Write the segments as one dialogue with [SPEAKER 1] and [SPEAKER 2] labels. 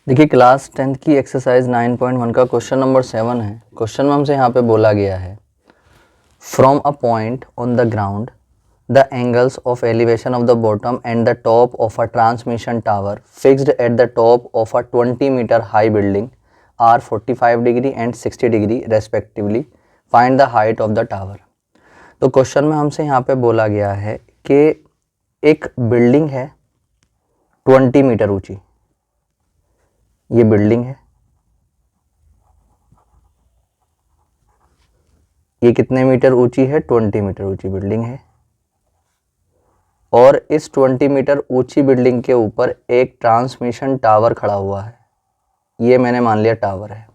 [SPEAKER 1] देखिए class 10th की exercise 9.1 का क्वेश्चन नंबर 7 है। क्वेश्चन में हमसे यहाँ पे बोला गया है from a point on the ground the angles of elevation of the bottom and the top of a transmission tower fixed at the top of a 20 metre high building are 45 degree and 60 degree respectively, find the height of the tower. तो question में हमसे यहाँ पे बोला गया है कि एक बिल्डिंग है 20 मीटर ऊंची, ये बिल्डिंग है, ये कितने मीटर ऊंची है? 20 मीटर ऊंची बिल्डिंग है। और इस 20 मीटर ऊंची बिल्डिंग के ऊपर एक ट्रांसमिशन टावर खड़ा हुआ है। ये मैंने मान लिया टावर है,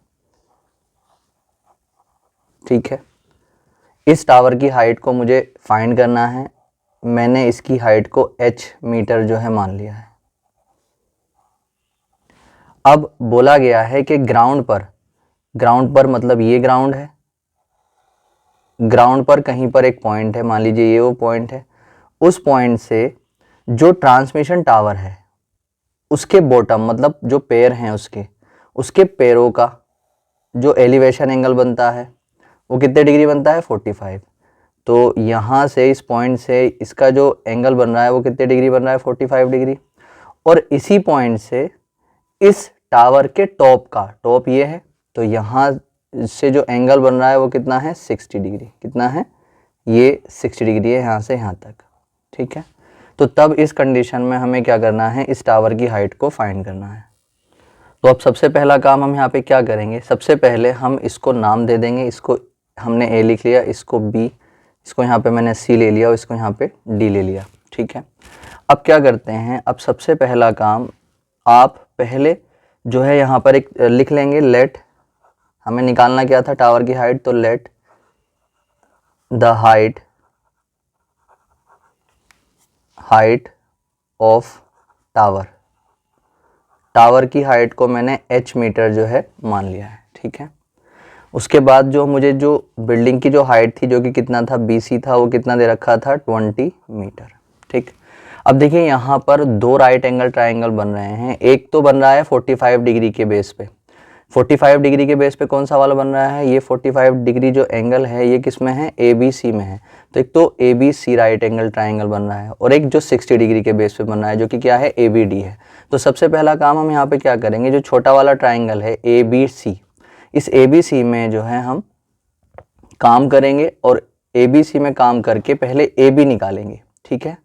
[SPEAKER 1] ठीक है। इस टावर की हाइट को मुझे फाइंड करना है। मैंने इसकी हाइट को h मीटर जो है मान लिया है। अब बोला गया है कि ग्राउंड पर मतलब ये ग्राउंड है, ग्राउंड पर कहीं पर एक पॉइंट है, मान लीजिए ये वो पॉइंट है। उस पॉइंट से जो ट्रांसमिशन टावर है उसके बॉटम मतलब जो पैर हैं उसके पैरों का जो एलिवेशन एंगल बनता है वो कितने डिग्री बनता है? 45। तो यहाँ से इस पॉइंट से इसका जो एंगल बन रहा है वो कितने डिग्री बन रहा है? 45 डिग्री। और इसी पॉइंट से इस टावर के टॉप का, टॉप ये है, तो यहाँ से जो एंगल बन रहा है वो कितना है? 60 डिग्री। कितना है? ये 60 डिग्री है यहाँ से यहाँ तक, ठीक है। तो तब इस कंडीशन में हमें क्या करना है? इस टावर की हाइट को फाइंड करना है। तो अब सबसे पहला काम हम यहाँ पे क्या करेंगे? सबसे पहले हम इसको नाम दे देंगे। इसको हमने ए लिख लिया, इसको बी, इसको यहाँ पे मैंने सी ले लिया और इसको यहाँ पे डी ले लिया, ठीक है। अब क्या करते हैं? अब सबसे पहला काम आप पहले जो है यहाँ पर एक लिख लेंगे, लेट, हमें निकालना क्या था? टावर की हाइट। तो let the height of tower की हाइट को मैंने h मीटर जो है मान लिया है, ठीक है। उसके बाद जो मुझे जो बिल्डिंग की जो हाइट थी जो कि कितना था? BC था, वो कितना दे रखा था? 20 मीटर, ठीक। अब देखिए यहाँ पर दो राइट एंगल ट्राइंगल बन रहे हैं। एक तो बन रहा है 45 डिग्री के बेस पे। 45 डिग्री के बेस पे कौन सा वाला बन रहा है? ये 45 डिग्री जो एंगल है ये किस में है? ABC में है। तो एक तो ABC राइट एंगल ट्राइंगल बन रहा है और एक जो 60 डिग्री के बेस पे बन रहा है जो कि क्या है? ABD है। तो सबसे पहला काम हम यहाँ पे क्या करेंगे? जो छोटा वाला ट्राइंगल है ABC, इस ABC में जो है हम काम करेंगे और ABC में काम करके पहले AB निकालेंगे, ठीक है।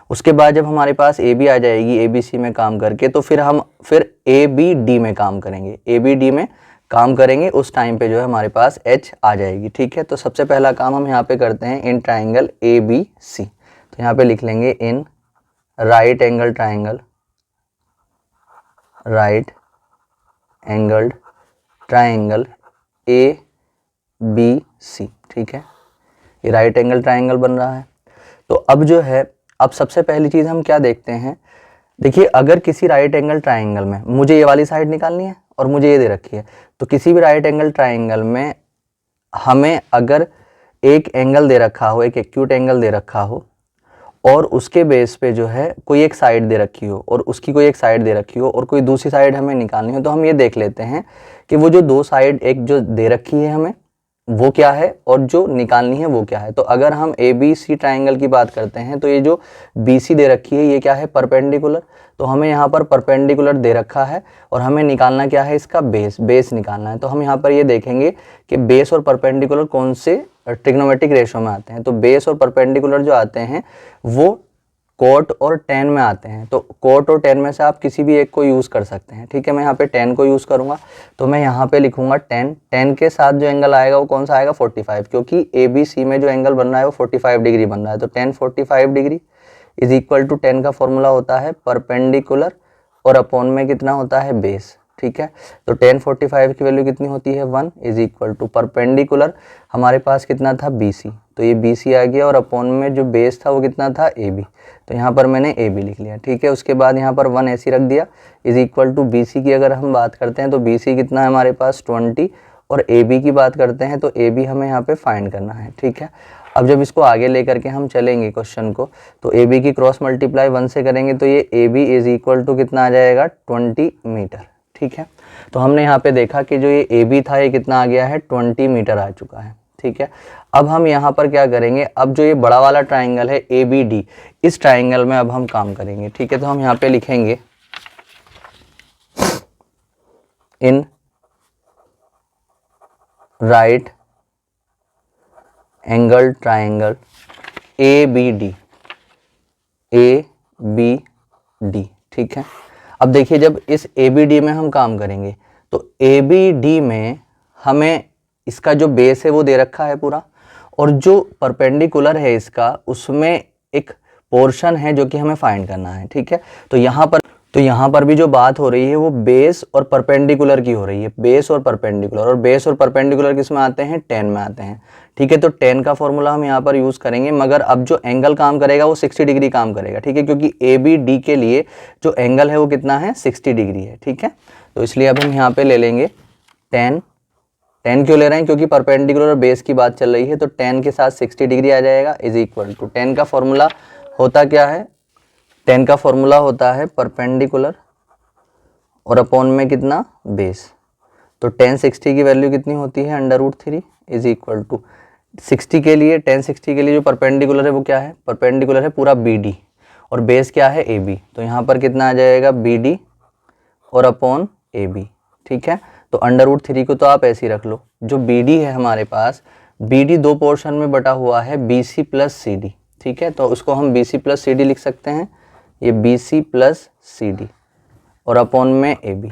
[SPEAKER 1] उसके बाद जब हमारे पास AB आ जाएगी ABC में काम करके, तो फिर हम ABD में काम करेंगे। ABD में काम करेंगे उस टाइम पे जो है हमारे पास H आ जाएगी, ठीक है। तो सबसे पहला काम हम यहाँ पे करते हैं इन ट्राइंगल ABC। तो यहाँ पे लिख लेंगे in right angled triangle ABC, ठीक है। ये राइट एंगल ट्राइंगल बन रहा है। तो अब जो है, अब सबसे पहली चीज़ हम क्या देखते हैं? देखिए अगर किसी राइट एंगल ट्राइंगल में मुझे ये वाली साइड निकालनी है और मुझे ये दे रखी है, तो किसी भी राइट एंगल ट्राइंगल में हमें अगर एक एंगल दे रखा हो, एक एक्यूट एंगल दे रखा हो और उसके बेस पे जो है कोई एक साइड दे रखी हो और उसकी कोई एक साइड दे रखी हो और कोई दूसरी साइड हमें निकालनी हो, तो हम ये देख लेते हैं कि वो जो दो साइड एक जो दे रखी है हमें वो क्या है और जो निकालनी है वो क्या है। तो अगर हम ABC ट्राइंगल की बात करते हैं तो ये जो BC दे रखी है ये क्या है? परपेंडिकुलर। तो हमें यहाँ पर परपेंडिकुलर दे रखा है और हमें निकालना क्या है? इसका बेस निकालना है। तो हम यहाँ पर ये देखेंगे कि बेस और परपेंडिकुलर कौन से ट्रिग्नोमेट्रिक रेशो में आते हैं। तो बेस और परपेंडिकुलर जो आते हैं वो कोट और टेन में आते हैं। तो कोट और टेन में से आप किसी भी एक को यूज़ कर सकते हैं, ठीक है। मैं यहाँ पे 10 को यूज़ करूँगा, तो मैं यहाँ पे लिखूँगा 10 के साथ जो एंगल आएगा वो कौन सा आएगा? 45, क्योंकि ABC में जो एंगल बन रहा है वो 45 डिग्री बन रहा है। तो 10 45 डिग्री इज इक्वल टू 10 का फॉर्मूला होता है परपेंडिकुलर और अपॉन में कितना होता है? बेस, ठीक है। तो 10 45 की वैल्यू कितनी होती है? 1 इज इक्वल टू परपेंडिकुलर हमारे पास कितना था? BC, तो ये BC आ गया और अपॉन में जो बेस था वो कितना था? AB। तो यहाँ पर मैंने AB लिख लिया, ठीक है। उसके बाद यहाँ पर 1 ऐसे रख दिया इज इक्वल टू BC की अगर हम बात करते हैं तो BC कितना है हमारे पास? 20 और AB की बात करते हैं तो AB हमें यहाँ पे फाइंड करना है, ठीक है। अब जब इसको आगे लेकर के हम चलेंगे क्वेश्चन को, तो AB की क्रॉस मल्टीप्लाई 1 से करेंगे तो ये AB इज इक्वल टू कितना आ जाएगा? 20 मीटर, ठीक है। तो हमने यहाँ पे देखा कि जो ये ए बी था ये कितना आ गया है 20 मीटर आ चुका है, ठीक है। अब हम यहाँ पर क्या करेंगे, अब जो ये बड़ा वाला ट्राइंगल है ए बी डी, इस ट्राइंगल में अब हम काम करेंगे, ठीक है। तो हम यहाँ पे लिखेंगे in right angle triangle A B D, A B D, ठीक है। अब देखिए जब इस ए बी डी में हम काम करेंगे तो ए बी डी में हमें इसका जो बेस है वो दे रखा है पूरा, और जो परपेंडिकुलर है इसका उसमें एक पोर्शन है जो कि हमें फाइंड करना है, ठीक है। तो यहाँ पर भी जो बात हो रही है वो बेस और परपेंडिकुलर की हो रही है, बेस और परपेंडिकुलर, और बेस और परपेंडिकुलर किस में आते हैं, टेन में आते हैं, ठीक है। तो टेन का फॉर्मूला हम यहाँ पर यूज़ करेंगे, मगर अब जो एंगल काम करेगा वो 60 डिग्री काम करेगा, ठीक है, क्योंकि ए बी डी के लिए जो एंगल है वो कितना है 60 डिग्री है, ठीक है। तो इसलिए अब हम यहाँ पे ले लेंगे 10, 10 क्यों ले रहे हैं, क्योंकि परपेंडिकुलर और बेस की बात चल रही है, तो 10 के साथ 60 डिग्री आ जाएगा, इज इक्वल टू 10 का फॉर्मूला होता क्या है, 10 का फॉर्मूला होता है परपेंडिकुलर और अपॉन में कितना बेस। तो 10 60 की वैल्यू कितनी होती है √3 इज इक्वल टू 60 के लिए, 10 60 के लिए जो परपेंडिकुलर है वो क्या है, परपेंडिकुलर है पूरा बी डी, और बेस क्या है ए बी। तो यहाँ पर कितना आ जाएगा बी डी और अपॉन ए बी, ठीक है। तो √3 को तो आप ऐसे ही रख लो, जो बी डी है हमारे पास, बी डी दो पोर्शन में बटा हुआ है B C plus C D, ठीक है। तो उसको हम B C plus C D लिख सकते हैं, ये B C plus C D और अपॉन में ए बी,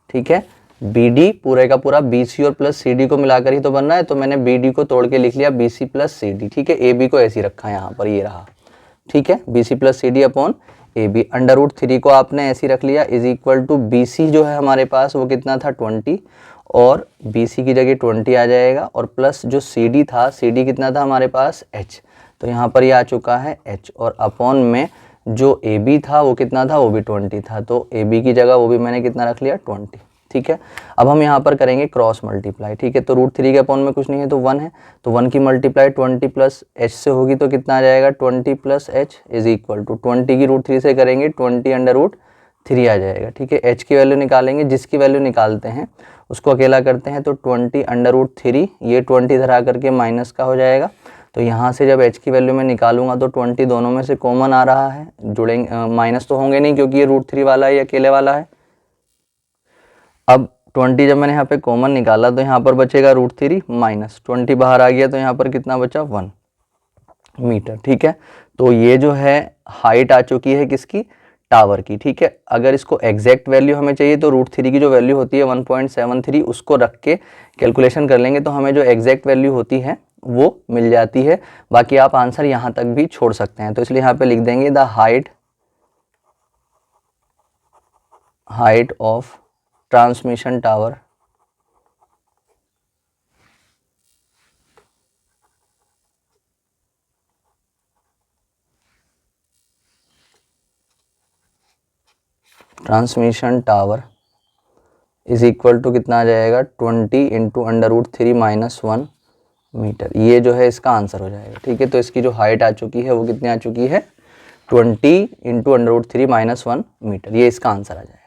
[SPEAKER 1] ठीक है। बी डी पूरे का पूरा बी सी और प्लस सी डी को मिलाकर ही तो बन रहा है, तो मैंने बी डी को तोड़ के लिख लिया B C plus C D, ठीक है। ए बी को ऐसे ही रखा है यहाँ पर, ये रहा, ठीक है, B C plus C D upon A B. √3 को आपने ऐसे ही रख लिया, is equal to B C जो है हमारे पास वो कितना था 20, और बी सी की जगह 20 आ जाएगा, और प्लस जो सी डी था, सी डी कितना था हमारे पास h, तो यहाँ पर ये आ चुका है h, और अपॉन में जो ए बी था वो कितना था, वो भी 20 था, तो ए बी की जगह वो भी मैंने कितना रख लिया 20, ठीक है। अब हम यहाँ पर करेंगे क्रॉस मल्टीप्लाई, ठीक है। तो √3 के अपॉन में कुछ नहीं है तो 1 है, तो 1 की मल्टीप्लाई 20 प्लस h से होगी, तो कितना आ जाएगा 20 plus h is equal to 20 की √3 से करेंगे 20 √3 आ जाएगा, ठीक है। h की वैल्यू निकालेंगे, जिसकी वैल्यू निकालते हैं उसको अकेला करते हैं, तो 20 √3, ये 20 धरा करके माइनस का हो जाएगा, तो यहाँ से जब h की वैल्यू मैं निकालूंगा तो 20 दोनों में से कॉमन आ रहा है, जुड़ेंगे माइनस तो होंगे नहीं क्योंकि ये √3 वाला है, ये अकेले वाला है। अब 20 जब मैंने यहाँ पे कॉमन निकाला तो यहाँ पर बचेगा √3 माइनस 20 बाहर आ गया, तो यहाँ पर कितना बचा 1 मीटर, ठीक है। तो ये जो है हाइट आ चुकी है किसकी, टावर की, ठीक है। अगर इसको एग्जैक्ट वैल्यू हमें चाहिए तो √3 की जो वैल्यू होती है 1.73 उसको रख के कैलकुलेशन कर लेंगे, तो हमें जो एग्जैक्ट वैल्यू होती है वो मिल जाती है। बाकी आप आंसर यहाँ तक भी छोड़ सकते हैं, तो इसलिए यहाँ पे लिख देंगे the height of transmission tower is equal to कितना आ जाएगा 20 इंटू √3 माइनस 1 मीटर, ये जो है इसका आंसर हो जाएगा, ठीक है। तो इसकी जो हाइट आ चुकी है वो कितनी आ चुकी है 20 इंटू √3 माइनस 1 मीटर, ये इसका आंसर आ जाएगा।